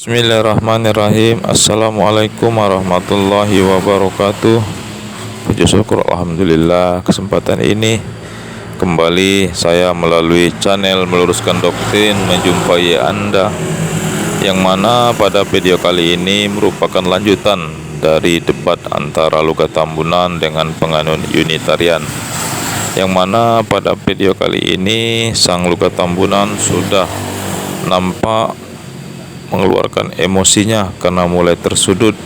Bismillahirrahmanirrahim. Assalamualaikum warahmatullahi wabarakatuh. Puji syukur alhamdulillah, kesempatan ini kembali saya melalui channel Meluruskan Doktrin menjumpai Anda, yang mana pada video kali ini merupakan lanjutan dari debat antara Luka Tambunan dengan penganut Unitarian, yang mana pada video kali ini sang Luka Tambunan sudah nampak mengeluarkan emosinya karena mulai tersudut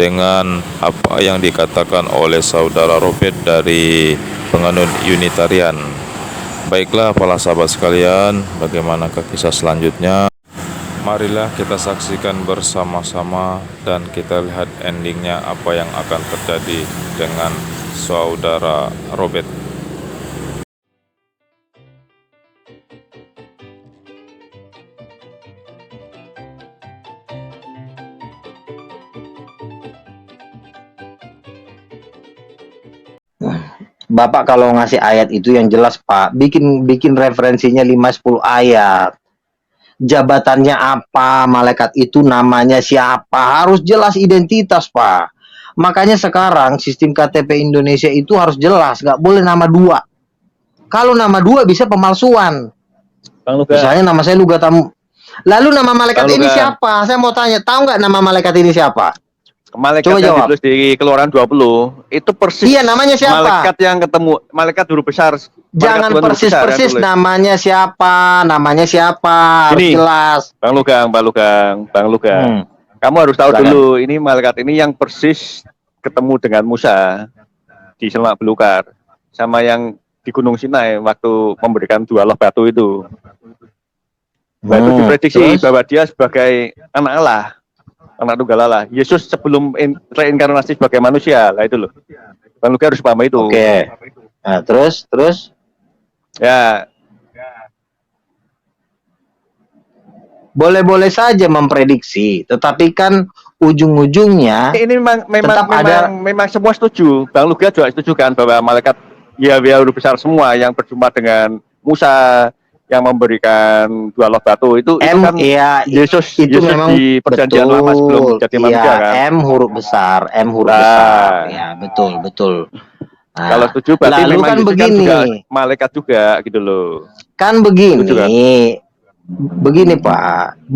dengan apa yang dikatakan oleh saudara Robert dari penganut Unitarian. Baiklah para sahabat sekalian, bagaimanakah kisah selanjutnya? Marilah kita saksikan bersama-sama dan kita lihat endingnya apa yang akan terjadi dengan saudara Robert. Bapak kalau ngasih ayat itu yang jelas, Pak. Bikin referensinya 5-10 ayat. Jabatannya apa, malaikat itu namanya siapa, harus jelas identitas, Pak. Makanya sekarang sistem KTP Indonesia itu harus jelas, nggak boleh nama dua. Kalau nama dua bisa pemalsuan. Misalnya nama saya Luga Tamu. Lalu nama malaikat ini siapa? Saya mau tanya, tahu nggak nama malaikat ini siapa? Malaikat coba yang jawab. ditulis di Keluaran 20 itu persis. Iya, namanya siapa? Malaikat yang ketemu, malaikat huruf besar. Jangan persis-persis namanya siapa, harus jelas. Bang Lugang. Kamu harus tahu dulu, ini malaikat ini yang persis ketemu dengan Musa di Semak Belukar, sama yang di Gunung Sinai waktu memberikan 2 loh batu itu. Nah, itu diprediksi bahwa dia sebagai anak Allah, anak tunggal Allah. Yesus sebelum reinkarnasi sebagai manusia, lah itu loh. Bang Lugang harus paham itu. Oke. Nah, terus ya. Boleh-boleh saja memprediksi, tetapi kan ujung-ujungnya ini memang semua setuju. Bang Luga juga setuju kan bahwa malaikat Yahweh huruf besar semua yang berjumpa dengan Musa, yang memberikan 2 loh batu itu kan ya, Yesus memang di perjanjian lama sebelum jadi manusia kan. M huruf besar. Ya, betul. Nah, kalau setuju berarti memang kan Yesus begini, kan juga malaikat juga gitu loh. Kan begini Pak,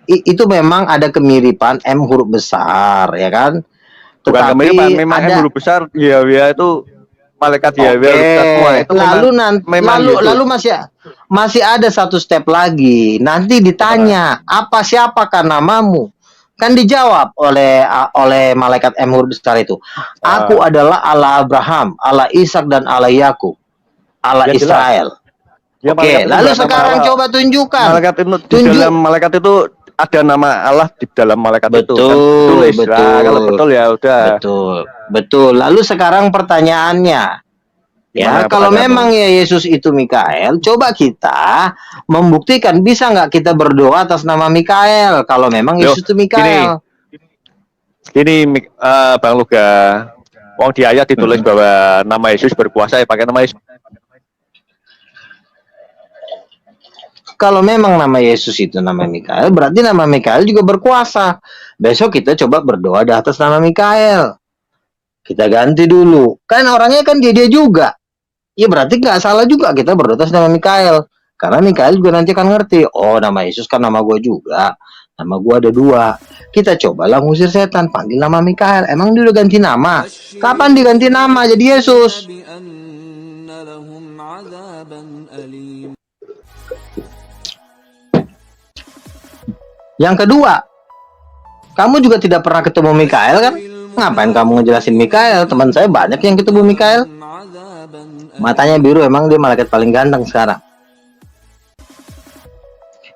itu memang ada kemiripan M huruf besar, ya kan? Bukan kemiripan, memang M huruf besar Yahweh itu malaikat Yahweh semua itu. Lalu masih ada satu step lagi. Nanti ditanya, siapakah namamu? Kan dijawab oleh malaikat M huruf besar itu. Aku adalah Allah Abraham, Allah Ishak dan Allah Yakub, Allah Israel. Ya, Oke, lalu sekarang coba tunjukkan. Dalam malaikat itu ada nama Allah di dalam malaikat itu. Kan tulis. Nah, kalau betul ya udah. Betul. Lalu sekarang pertanyaannya, kalau memang ya Yesus itu Mikael, coba kita membuktikan, bisa nggak kita berdoa atas nama Mikael kalau memang Yesus itu Mikael? Gini, Bang Luga, wong di ayat ditulis bahwa nama Yesus berkuasa, ya pakai nama Yesus. Kalau memang nama Yesus itu nama Mikael, berarti nama Mikael juga berkuasa. Besok kita coba berdoa di atas nama Mikael. Kita ganti dulu. Kan orangnya kan dia juga. Ya berarti nggak salah juga kita berdoa atas nama Mikael. Karena Mikael juga nanti akan ngerti. Oh, nama Yesus kan nama gue juga. Nama gue ada 2. Kita cobalah ngusir setan. Panggil nama Mikael. Emang dia udah ganti nama? Kapan diganti nama jadi Yesus? Yang kedua, kamu juga tidak pernah ketemu Mikael kan? Ngapain kamu ngejelasin Mikael? Teman saya banyak yang ketemu Mikael. Matanya biru, emang dia malaikat paling ganteng sekarang.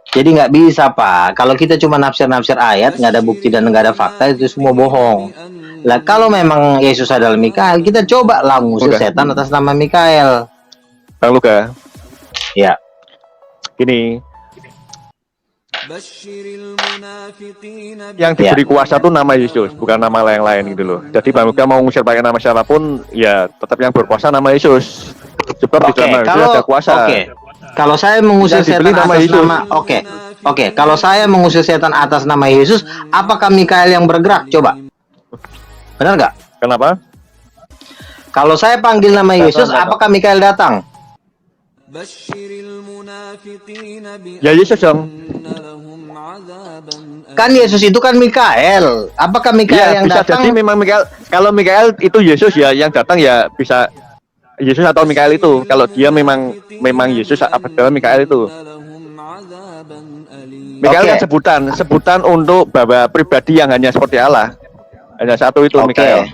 Jadi nggak bisa, Pak. Kalau kita cuma nafsir-nafsir ayat, nggak ada bukti dan nggak ada fakta, itu semua bohong. Lah kalau memang Yesus adalah Mikael, kita coba lah ngusir setan atas nama Mikael. Bang Luga. Ya. Gini. Yang diberi kuasa tuh nama Yesus, bukan nama yang lain gitu loh. Jadi Bang Luga mau ngusir pakai nama siapapun, ya tetap yang berkuasa nama Yesus. Sebab di dalam Yesus ada kuasa. Kalau saya mengusir setan atas nama, Oke, kalau saya mengusir setan atas nama Yesus, apakah Mikael yang bergerak? Coba. Benar nggak? Kenapa? Kalau saya panggil nama Yesus, Datang. apakah Mikael datang? Ya Yesus dong. Kan Yesus itu kan Mikael. Apakah Mikael Iya, yang bisa datang? jadi memang Mikael. Kalau Mikael itu Yesus ya, yang datang ya bisa Yesus atau Mikael itu. Kalau dia memang Yesus adalah Mikael itu. Mikael Oke. kan sebutan untuk bahwa pribadi yang hanya seperti Allah. Hanya satu itu Oke. Mikael.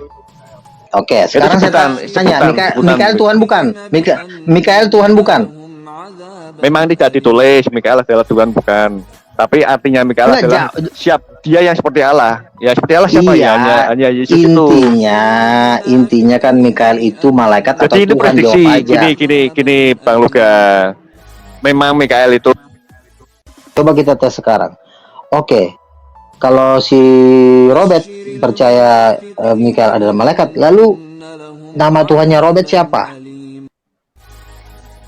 Oke, sekarang saya tanya, Mikael Tuhan bukan? Mikael Tuhan bukan? Memang tidak ditulis Mikael adalah Tuhan bukan. Tapi artinya Mikael Enggak, adalah siap dia yang seperti Allah. Ya seperti Allah siapa Iya, ya? Hanya Yesus itu. Intinya kan Mikael itu malaikat atau Jadi ini Tuhan, prediksi jawab aja. gini Bang Luga. Memang Mikael itu Coba kita tes sekarang. Oke, kalau si Robert percaya Mikael adalah malaikat, lalu nama Tuhannya Robert siapa?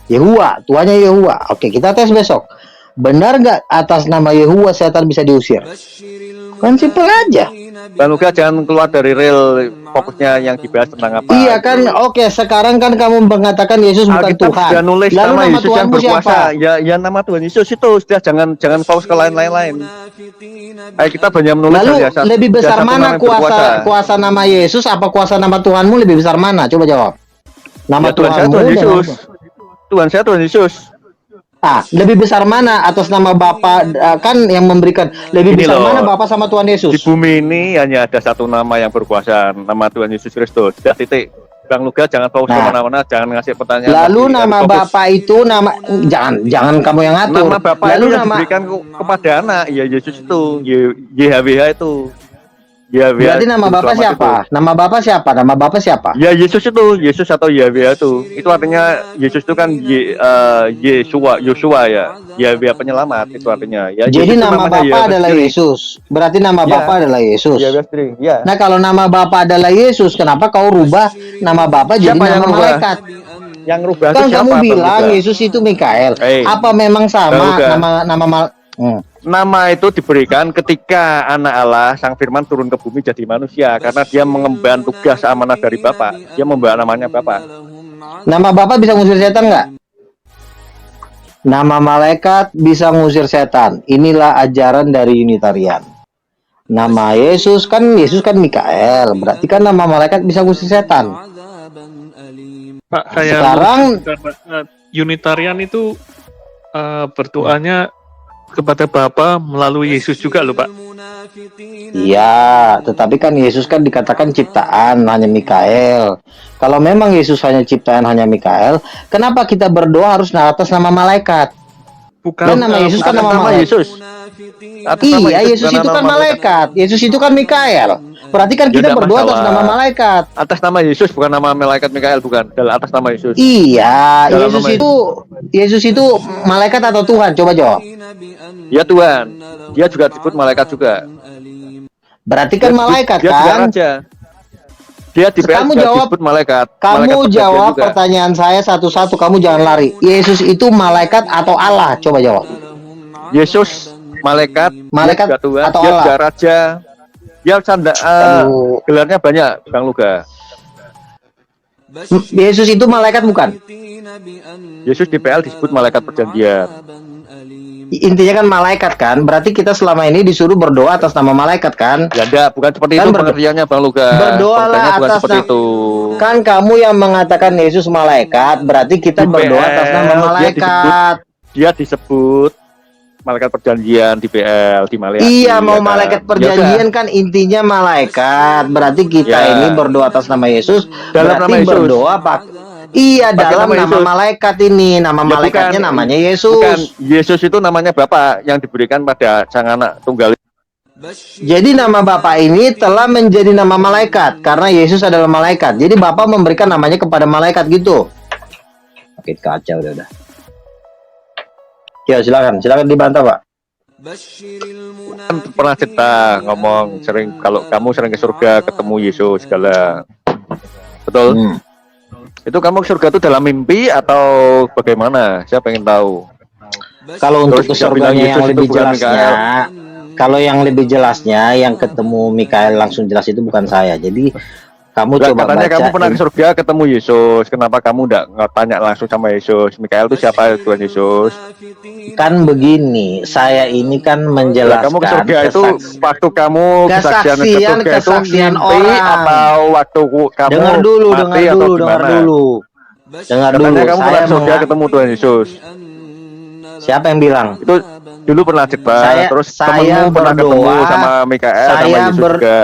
Yehua, Tuhannya Yehua. Oke, kita tes besok. Benar nggak atas nama Yehua setan bisa diusir? Kan simpel aja. Bang Luga jangan keluar dari real fokusnya yang dibahas tentang apa. Iya kan, oke. Sekarang kan kamu mengatakan Yesus bukan Alkitab Tuhan. sudah nulis Lalu nama nama Yesus yang Tuhanmu berkuasa. siapa? Ya nama Tuhan Yesus itu sudah jangan fokus ke lain-lain. Kita banyak menulis Lalu dari lebih besar satu nama mana yang berkuasa. kuasa nama Yesus apa kuasa nama Tuhanmu lebih besar mana? Coba jawab. Nama Ya, Tuhan saya Tuhanmu Tuhan dan Yesus. nama- Tuhan saya Tuhan Yesus. lebih besar mana atas nama Bapa kan yang memberikan lebih Ini besar loh, mana Bapa sama Tuhan Di Yesus? bumi ini hanya ada satu nama yang berkuasa, nama Tuhan Yesus Kristus. Sudah titik. Bang Luga jangan fokus Nah. kemana-mana, jangan ngasih pertanyaan. Lalu lagi. nama Harus fokus. Bapa itu jangan kamu yang ngatur. Nama Bapa Lalu itu yang nama diberikan kepada anak, ya Yesus itu, YHWH itu. YHWH berarti nama Juru Bapa Selamat siapa? itu. Nama Bapa siapa? Nama Bapa siapa? Ya Yesus itu, Yesus atau YHWH itu. Itu artinya Yesus itu kan Yosua ya. YHWH penyelamat itu artinya. Ya, Jadi Yesus itu nama namanya Bapa YHWH adalah sendiri. Yesus. Berarti nama Ya. Bapa adalah Yesus. YHWH sendiri. Ya. Nah, kalau nama Bapa adalah Yesus, kenapa kau rubah nama Bapa jadi Siapa yang nama rubah? malaikat? Yang rubah Kan itu siapa? kamu Bang bilang Luga? Yesus itu Mikael. Hey, Apa memang Bang sama Luga. Hmm. Nama itu diberikan ketika anak Allah, Sang Firman turun ke bumi jadi manusia. Karena dia mengemban tugas amanah dari Bapa. Dia membawa namanya Bapa. Nama Bapa bisa ngusir setan nggak? Nama malaikat bisa ngusir setan. Inilah ajaran dari Unitarian. Nama Yesus kan Mikael. Berarti kan nama malaikat bisa ngusir setan. Pak, saya Sekarang- Unitarian itu berdoanya kepada Bapa melalui Yesus juga loh, Pak. Iya, tetapi kan Yesus kan dikatakan ciptaan hanya Mikael. Kalau memang Yesus hanya ciptaan hanya Mikael, kenapa kita berdoa harus atas nama malaikat? Bukan Dan nama Yesus kan Atas nama nama malaikat. Yesus. Atas nama Iya, Yesus bukan itu kan nama malaikat. Yesus itu kan Mikael. Berarti kan Ya, kita tidak berdoa atas masalah. nama malaikat. Atas nama Yesus bukan nama malaikat Mikael bukan. Dalam atas nama Yesus. Iya, Dalam Yesus itu malaikat atau Tuhan? Coba jawab. Ya Tuhan. Dia juga disebut malaikat juga. Berarti kan malaikat dia juga kan? raja. Dia di Kamu juga jawab. disebut malaikat. Kamu Malaikat perjanjian jawab juga. pertanyaan saya satu-satu. Kamu jangan lari. Yesus itu malaikat atau Allah? Coba jawab. Yesus malaikat, Malaikat dia juga Tuhan, atau dia Allah? juga raja. Dia Aduh. gelarnya banyak, Bang Luga. Yesus itu malaikat bukan? Yesus di PL disebut malaikat perjanjian. Intinya kan malaikat kan? Berarti kita selama ini disuruh berdoa atas nama malaikat kan? Ya enggak, bukan seperti Kan itu pengertiannya Bang Luga. berdoalah Pengertiannya bukan atas seperti nama- itu. Kan kamu yang mengatakan Yesus malaikat, berarti kita Di berdoa atas PL, nama dia malaikat. Dia disebut malaikat perjanjian di PL di Maleakhi. Iya, mau ya kan? malaikat Ya perjanjian kan intinya malaikat. Berarti kita Ya. ini berdoa atas nama Yesus. Dalam berarti nama Yesus. berdoa pak. Iya, Pakai dalam nama nama Yesus. malaikat ini. Nama Ya, malaikatnya bukan. namanya Bukan, Yesus. Yesus itu namanya Bapa yang diberikan pada sang anak tunggal. Jadi nama Bapa ini telah menjadi nama malaikat karena Yesus adalah malaikat. Jadi Bapa memberikan namanya kepada malaikat gitu. Oke, kacau udah. Ya, silakan dibantah, Pak. Kan pernah cerita ngomong sering kalau kamu sering ke surga ketemu Yesus segala. Betul? Hmm. Itu kamu ke surga itu dalam mimpi atau bagaimana? Saya pengen tahu. Kalau untuk Terus ke bisa bilang surganya yang Yesus itu lebih bukan jelasnya, Mikael. kalau yang lebih jelasnya yang ketemu Mikael langsung jelas itu bukan saya. Jadi kamu Lah, coba katanya baca kamu pernah ke surga ketemu Yesus. Kenapa kamu nggak tanya langsung sama Yesus? Mikael itu siapa, Tuhan Yesus? kan begini, saya ini kan Lah, kamu ke menjelaskan surga itu waktu kamu kesaksian ke surga itu kesaksian mimpi orang. atau waktu kamu Dengar dulu, mati dengar atau dulu, dengar gimana? dulu. Dengar Katanya dulu, kamu pernah saya ke surga ketemu Tuhan Yesus. siapa yang bilang? Itu dulu pernah cerita. Terus Saya temenmu pernah ketemu berdoa, sama Mikael sama saya Yesus juga.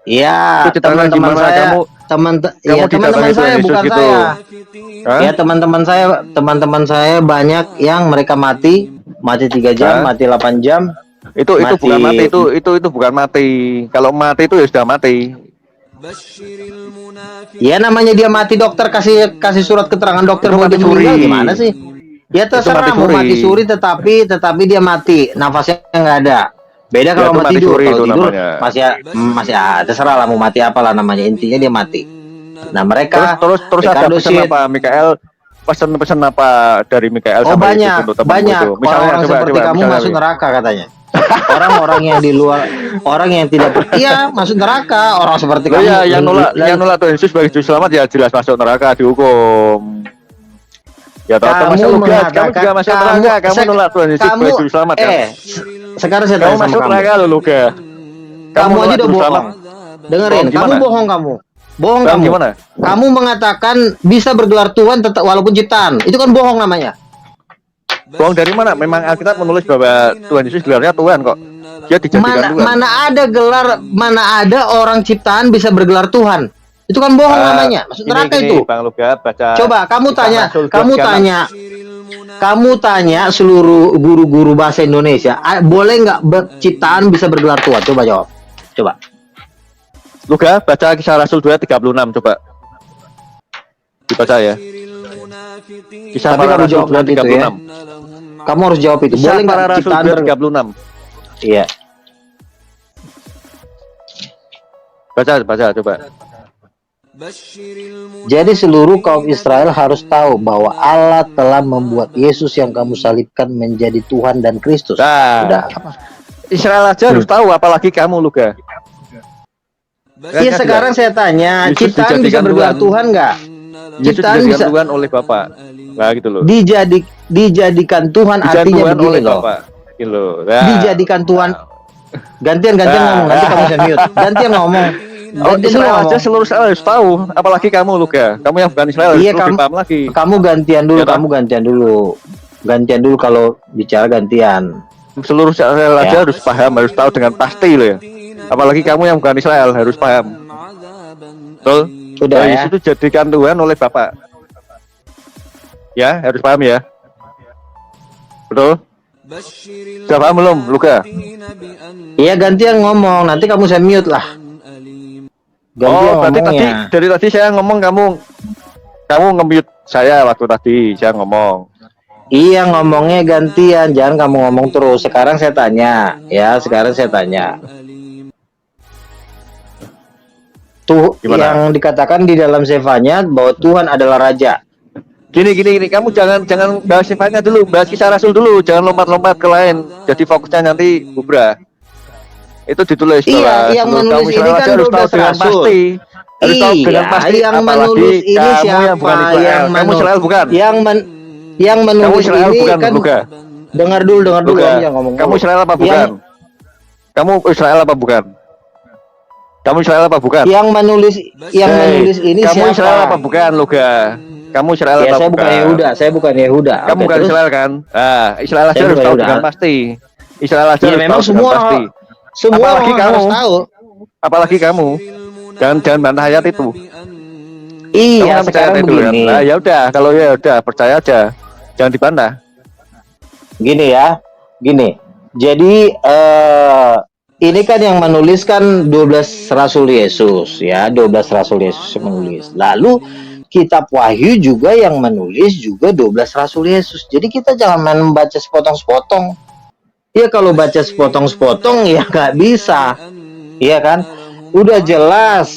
ya Itu ceritanya teman-teman gimana? saya, Kamu ya didatangi teman-teman Tuhan saya Yesus bukan gitu. saya. Hah? Ya teman-teman saya banyak yang mereka mati 3 jam, Hah? mati 8 jam, Itu bukan mati, mati. itu bukan mati. Kalau mati itu ya sudah mati. Ya namanya dia mati, dokter kasih kasih surat keterangan dokter Itu bahwa mati dia meninggal, suri. gimana sih? Ya Itu mati terserah mau suri. mati suri, tetapi dia mati, nafasnya nggak ada. Beda Ya kalau itu mau mati tidur. suri Kalau itu tidur namanya. masih terserah lah mau mati apalah namanya, intinya dia mati. Nah mereka Terus ada Ricardo pesan Shit. apa Mikael? Pesan-pesan apa dari Mikael Oh sama Yesus banyak, untuk temanmu itu? Misalnya orang-orang seperti kamu misalnya, masuk neraka katanya. Orang-orang yang di luar, orang yang tidak iya masuk neraka, orang seperti Loh kamu. ya, yang nolak Tuhan Yesus sebagai juru selamat ya jelas masuk neraka, dihukum. Ya tahu Kamu masuk surga, kamu mengatakan juga masuk neraka, kamu nolak Tuhan Yesus kamu sebagai juru selamat kan? sekarang saya Kamu tanya sama masuk kamu. neraka lo Luka. Kamu aja nolak udah juru bohong. selamat. Dengerin, Bohong kamu gimana? bohong kamu. Bohong Bang, kamu. gimana? Kamu mengatakan bisa bergelar Tuhan tetap walaupun ciptaan. Itu kan bohong namanya. Bohong dari mana? Memang Alkitab menulis bahwa Tuhan Yesus gelarnya Tuhan kok. Dia dijadikan Tuhan. Mana ada orang ciptaan bisa bergelar Tuhan. Itu kan bohong namanya. Masuk neraka itu. Bang Luka baca. Coba kamu tanya, Rasul kamu tanya seluruh guru-guru bahasa Indonesia, boleh nggak ciptaan bisa bergelar Tuhan? Coba jawab. Coba. Luka baca Kisah Rasul 2:36 coba. Dibaca ya. Kisah Tapi para kamu Rasul jawab nanti itu 2:36. ya. Kamu harus jawab itu. Kisah Boleh nggak para Rasul ciptaan 2:36. Iya. Baca coba. Jadi seluruh kaum Israel harus tahu bahwa Allah telah membuat Yesus yang kamu salibkan menjadi Tuhan dan Kristus. Nah, Udah. Israel aja harus tahu, apalagi kamu Luka. Iya sekarang saya tanya, Yesus ciptaan bisa dijadikan bergelar Tuhan. Tuhan nggak? Yesus Ciptaan dijadikan bisa Tuhan oleh Bapa. Nah gitu loh. dijadikan Tuhan artinya Tuhan begini oleh loh. Bapa. Gitu loh. Nah. Dijadikan Tuhan. Gantian ngomong, nanti kamu bisa mute. Gantian ngomong. Oh, Israel aja seluruh Israel harus tahu, apalagi kamu Luka. Kamu yang bukan Israel Iya, harus lebih paham lagi. Kamu gantian dulu, Ya, Gantian dulu kalau bicara gantian. Seluruh Israel Ya. aja harus paham, harus tahu dengan pasti loh ya. Apalagi kamu yang bukan Israel harus paham. Betul? Udah ya. Yesus itu jadikan Tuhan oleh Bapa. Ya, harus paham ya. Betul? Sudah paham belum, Luka? Iya gantian ngomong, nanti kamu saya mute lah. Gantian Berarti ngomongnya. dari tadi saya ngomong kamu nge-mute saya waktu tadi saya ngomong. Iya ngomongnya gantian, jangan kamu ngomong terus. Sekarang saya tanya, Tuh Gimana? yang dikatakan di dalam Zefanya bahwa Tuhan adalah Raja. Gini, kamu jangan bahas sifatnya dulu, bahas Kisah Rasul dulu, jangan lompat-lompat ke lain. Jadi fokusnya nanti bubrah. Itu ditulis Iya, bahwa yang seluruh menulis kaum Israel ini kan aja harus tahu 12 dengan rasul. pasti. Harus tahu dengan pasti, yang apalagi menulis ini kamu siapa? yang bukan Israel. Kamu Israel bukan? Yang Kamu menulis Israel ini bukan, kan Luka. dengar dulu Luka. yang ngomong. Kamu dulu. Israel apa bukan? Kamu Israel apa bukan? Kamu Israel apa bukan? Yang menulis ini kamu siapa? Israel apa bukan, Luka? Kamu Israel Ya, apa saya bukan? bukan Yehuda. Kamu Oke, bukan terus? Israel kan? Nah, Israel aja Saya harus bukan tahu Yehuda. dengan pasti. Israel aja Ya harus memang tahu dengan pasti. semua Apalagi orang kamu. harus tahu. Apalagi kamu. Jangan bantah ayat itu. Iya, Kamu kan percaya sekarang ayat itu, kan? begini. Nah, ya udah, kalau ya udah percaya aja. Jangan dibantah. Gini. Jadi ini kan yang menulis kan 12 Rasul Yesus ya, 12 Rasul Yesus yang menulis. Lalu kitab Wahyu juga yang menulis juga 12 Rasul Yesus. Jadi kita jangan main membaca sepotong-sepotong. Ya kalau baca sepotong-sepotong ya nggak bisa. Iya kan? Udah jelas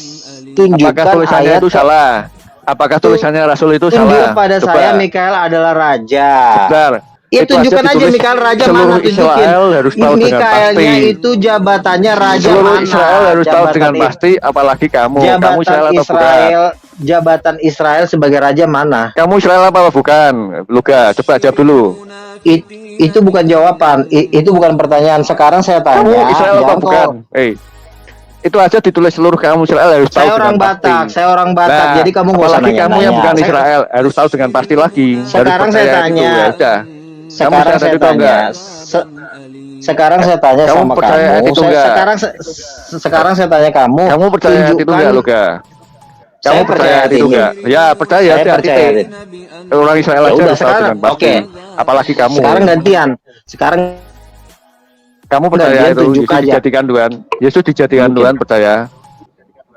tunjukkan Apakah tulisannya ayat itu salah? Apakah tulisannya Rasul itu tunjuk salah? pada Coba. saya Mikael adalah raja. Sebentar. Ya Itu tunjukkan aja ditulis Mikael raja seluruh mana, tunjukin. Israel harus tahu dengan pasti. Mikaelnya itu jabatannya raja Seluruh mana? Israel harus tahu dengan Jabatan pasti, apalagi kamu. Kamu jabatan Israel atau bukan? Israel, jabatan Israel sebagai raja mana? Kamu Israel apa bukan? Luka, coba jawab dulu. Itu bukan jawaban, itu bukan pertanyaan. Sekarang saya Kamu tanya, Israel apa jangan bukan? Itu aja ditulis seluruh kamu Israel harus tahu saya orang dengan Batak, pasti. saya orang Batak, Nah, jadi kamu nggak usah apalagi kamu yang bukan nanya-nanya. Israel harus tahu dengan pasti lagi. Sekarang saya tanya, sekarang saya tanya, sekarang saya tanya Kamu sama percaya kamu. itu enggak? Sekarang saya tanya kamu. Kamu percaya itu enggak, Luka? Kamu Saya percaya itu ini. enggak? Ya, percaya Saya hati-hati. percaya itu. Orang Israel Ya aja udah harus tahu sekarang, dengan pasti. oke. Apalagi kamu. Sekarang gantian. Sekarang Kamu percaya gantian itu tunjuk Yesus aja. dijadikan Tuhan? Yesus dijadikan Tunjukin. Tuhan, percaya?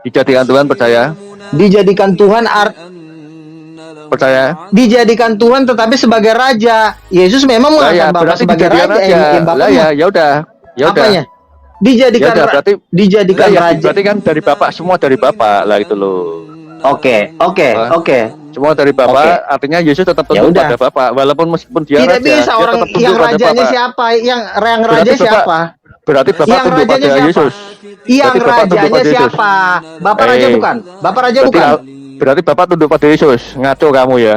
Dijadikan Tuhan, percaya? Dijadikan Tuhan Percaya? dijadikan Tuhan tetapi sebagai raja. Yesus memang Lah ya, mengangkat Bapa berarti sebagai dijadikan raja. aja. Bapak Lah ya, ya udah. Ya udah. apanya? Dijadikan Ya udah, berarti dijadikan lah ya, raja. berarti kan dari Bapak, semua dari Bapak lah itu loh. Oke. Semua dari Bapak, Oke. artinya Yesus tetap Ya tunduk udah. pada Bapak, walaupun meskipun dia Tidak raja, bisa dia orang tetap tunduk yang pada rajanya Bapak. siapa? Yang Berarti raja Bapak- siapa? Berarti Bapak Yang tunduk rajanya pada siapa? Yesus. Yang Berarti Bapak tunduk rajanya pada Yesus. siapa? Bapak raja Eh, bukan? Bapak raja Berarti, bukan? berarti Bapak tunduk pada Yesus. Ngaco kamu ya.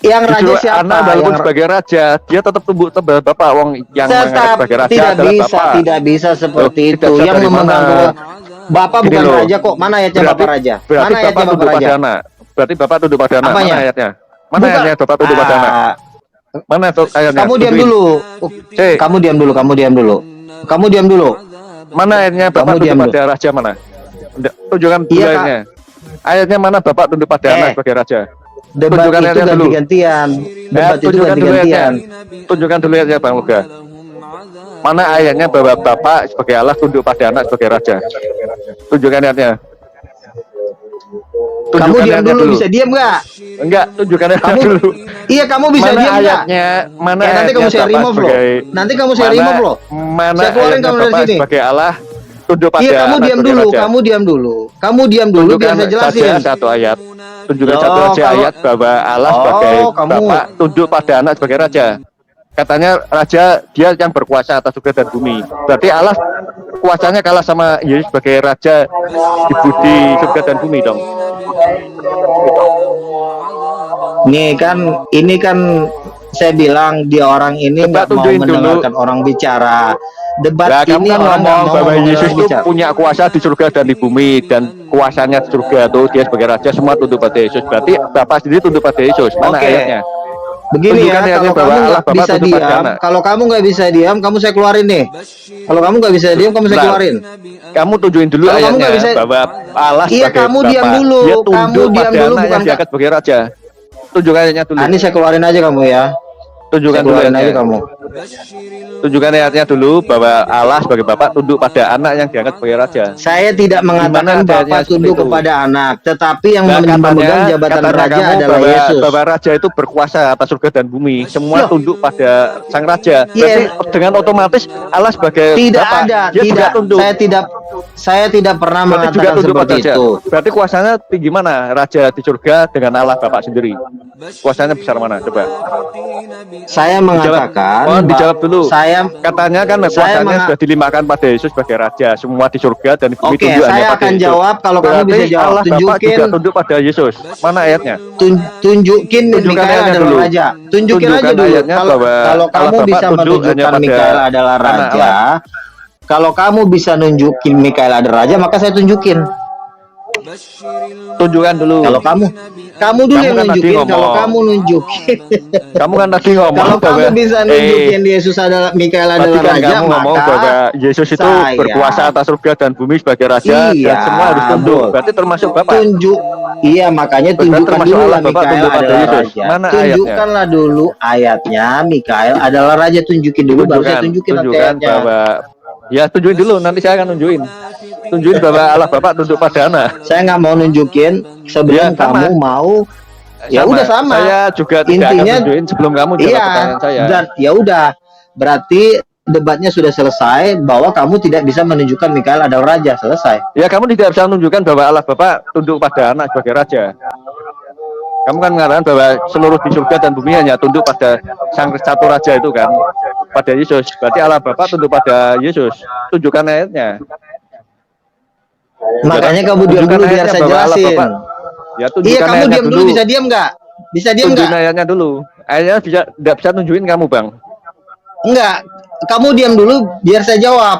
Yang raja Justru siapa? anak walaupun Yang sebagai raja, dia tetap tunduk pada Bapak. Wong yang menganggap tetap sebagai raja tidak adalah bisa, Bapak. tidak bisa seperti Loh, tidak itu. bisa Yang dari memegang mana? Tuhan. Bapak Gini bukan loh. raja kok. Mana ayatnya Bapak raja? Berarti Mana Bapak ayatnya tunduk Bapak raja? pada anak. Berarti Bapak tunduk pada anak. Apanya? Mana ayatnya? Mana Bukan. ayatnya Bapak tunduk pada anak? Mana tuh ayatnya? Kamu diam Tunjukin. dulu. Cek. Kamu diam dulu. Kamu diam dulu. Kamu diam dulu. Mana ayatnya Bapak Kamu tunduk diam pada raja mana? Tunjukkan dulu Iya, Kak. ayatnya. Ayatnya mana Bapak tunduk pada anak sebagai raja? Debat Tunjukkan itu ayatnya dulu. ganti-gantian. Debat itu Tunjukkan dulu ayatnya. ganti-gantian. Tunjukkan dulu ayatnya Bang Luga. Mana ayatnya bahwa Bapak sebagai Allah tunduk pada anak sebagai raja? Tunjukkan ayatnya. Kamu Tunjukkan diam ayatnya dulu. Bisa diam nggak? Enggak, tunjukkan ayatnya Kamu dulu. Iya, kamu bisa Mana diam nggak? ayatnya? Mana Ya, nanti kamu ayatnya saya Bapak remove loh. sebagai- Nanti kamu saya Mana- remove loh. Mana Saya keluarin ayatnya kamu dari Bapak sini. sebagai Allah tunduk pada Iya, kamu anak diam sebagai dulu. raja? Kamu diam dulu. Kamu diam dulu biar Tunjukkan saya jelasin. saja satu ayat. Tunjukkan Loh, satu aja kalau- ayat bahwa Allah Oh, sebagai kamu- Bapak tunduk pada anak sebagai raja. Katanya raja dia yang berkuasa atas surga dan bumi. Berarti Allah kuasanya kalah sama Yesus sebagai raja di budi surga dan bumi dong. Ini kan saya bilang dia orang ini Coba nggak mau tunjukin dulu. mendengarkan orang bicara. Debat Nah, kamu ini kan orang nggak ngomong mau bahwa mendengar Yesus orang itu bicara. punya kuasa di surga dan di bumi, dan kuasanya di surga tuh dia sebagai raja semua tunduk pada Yesus. Berarti Bapak sendiri tunduk pada Yesus. Mana Oke. ayatnya? Begini Tunjukkan ya, ayatnya kalau bahwa kamu Allah nggak Bapak bisa tunduk pada diam, anak. kalau kamu nggak bisa diam, kamu saya keluarin nih. Kalau kamu nggak bisa diam, kamu saya Bentar. keluarin. Kamu tunjukin dulu Kalau kamu ayatnya nggak bisa- bahwa Allah Iya, sebagai kamu Bapak, diam dulu. dia Kamu tunduk diam pada dulu, anak bukan yang diangkat sebagai raja. Tunjukkan ayatnya dulu. Ini saya keluarin aja kamu ya. Tunjukkan Saya dulu keluarin ayatnya. aja kamu. Tunjukkan ayatnya dulu bahwa Allah sebagai Bapak tunduk pada anak yang diangkat sebagai raja. Saya tidak mengatakan Gimana adanya Bapak seperti tunduk itu? kepada anak, tetapi yang Nah, memegang jabatan katanya raja kamu adalah bahwa, Yesus. bahwa raja itu berkuasa atas surga dan bumi. Semua Loh. tunduk pada sang raja. Iya. Berarti dengan otomatis Allah sebagai Tidak Bapak, ada, dia juga tidak. tunduk. Saya tidak pernah Berarti juga mengatakan tunduk pada seperti raja. itu. Berarti kuasanya tinggi mana? Raja di surga dengan Allah Bapak sendiri. Kuasanya besar mana? Coba. Saya mengatakan, Oh, dijawab dulu. Saya Katanya kan kuasanya sudah dilimpahkan pada Yesus sebagai raja. Semua di surga dan di bumi Oke, tunduk hanya saya pada akan Yesus. jawab kalau kamu Berarti bisa jawab. Allah Bapak Tunjukin, juga tunduk pada Yesus. Mana ayatnya? tunjukin Tunjukkan Mikael ayatnya adalah dulu. raja. Tunjukin aja Tunjukkan dulu. ayatnya Kalau bahwa kalau Allah kamu Bapak bisa tunduk hanya menunjukkan pada Mikael adalah anak raja, kalau kamu bisa nunjukin Mikael adalah raja, maka saya tunjukin. Tunjukkan dulu. Kalau kamu dulu Kamu yang kan tadi nunjukin. Kalau ngomong. kamu nunjukin, Kamu kan tadi ngomong kalau kamu bahwa bisa nunjukin Yesus adalah Mikael tadi adalah kan raja, kamu ngomong maka bahwa Yesus itu saya- berkuasa atas surga dan bumi sebagai raja, dan Iya, semua harus tunduk. betul. Berarti termasuk Bapak. Iya, makanya Berarti tunjukkan termasuk dulu Allah lah Bapak Mikael tunduk pada adalah Yesus. raja. Mana Tunjukkanlah dulu ayatnya Mikael adalah raja. Tunjukin dulu, baru saya tunjukin nanti tunjukkan ayatnya. bahwa ya tunjukin dulu, nanti saya akan nunjukin. Tunjukin bahwa Allah Bapak tunduk pada anak. Saya nggak mau nunjukin sebelum Ya, sama. kamu mau. Ya udah sama. Saya juga tidak Intinya- akan tunjukin sebelum kamu jawab Iya, pertanyaan saya. dan ya udah. Berarti debatnya sudah selesai bahwa kamu tidak bisa menunjukkan Mikael adalah raja. Selesai. Ya kamu tidak bisa menunjukkan bahwa Allah Bapak tunduk pada anak sebagai raja. Kamu kan mengatakan bahwa seluruh di surga dan bumi hanya tunduk pada Sang Satu Raja itu kan, pada Yesus. Berarti Allah Bapa tunduk pada Yesus. Tunjukkan ayatnya. Makanya kamu diam Tunjukkan dulu biar ayatnya saya bahwa Allah jelasin. Bapa. Ya, Iya, tunjukkan kamu ayatnya diam dulu, bisa diam nggak? Bisa diam Tunjukin nggak? ayatnya dulu. Ayatnya tidak bisa nunjukin kamu, Bang. Enggak. Kamu diam dulu biar saya jawab.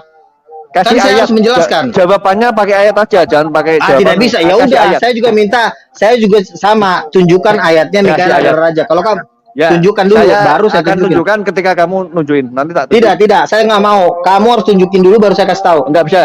Kasih Kan saya ayat, harus menjelaskan. jawabannya pakai ayat aja, jangan pakai jawaban. Tidak bisa. Ya kasih udah, ayat. saya juga sama. Tunjukkan ayatnya Kasih Mikael ayat. adalah raja. Kalau kamu Ya, tunjukkan dulu, saya baru saya akan tunjukin. tunjukkan ketika kamu nunjukin. Nanti tak tunjuk. Tidak, saya nggak mau. Kamu harus tunjukin dulu baru saya kasih tahu. Enggak bisa.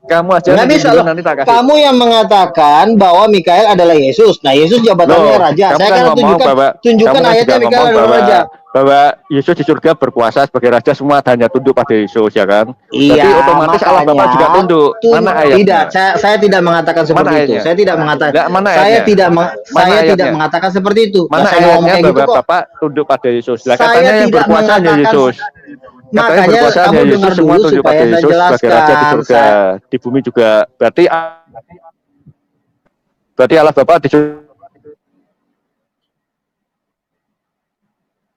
Kamu aja Nggak nunjukin bisa dulu, loh. nanti tak kasih. Kamu yang mengatakan bahwa Mikael adalah Yesus. Nah, Yesus jabatannya Loh, raja. kamu Saya kan kan ngomong tunjukkan bahwa, tunjukkan kamu kan ayatnya juga Mikael ngomong adalah raja. bahwa Yesus di surga berkuasa sebagai raja, semua hanya tunduk pada Yesus, ya kan? Iya, Berarti otomatis Allah Bapa juga tunduk. Mana ayatnya? Tidak, saya tidak mengatakan seperti Mana itu. ayatnya? Saya tidak mengatakan. Nggak, mana Saya ayatnya? tidak Mana saya tidak ayatnya? mengatakan seperti itu. Mana Lah, saya ngomong ayatnya kayak gitu bahwa kok. Bapak tunduk pada Yesus? Lah, Saya katanya yang tidak berkuasa hanya mengatakan. Yesus. Katanya Makanya berkuasa kamu hanya Yesus, dengar semua dulu tunduk supaya pada saya Yesus sebagai raja di jelaskan. surga, di bumi juga. Berarti Allah Bapa di surga.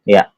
Ya.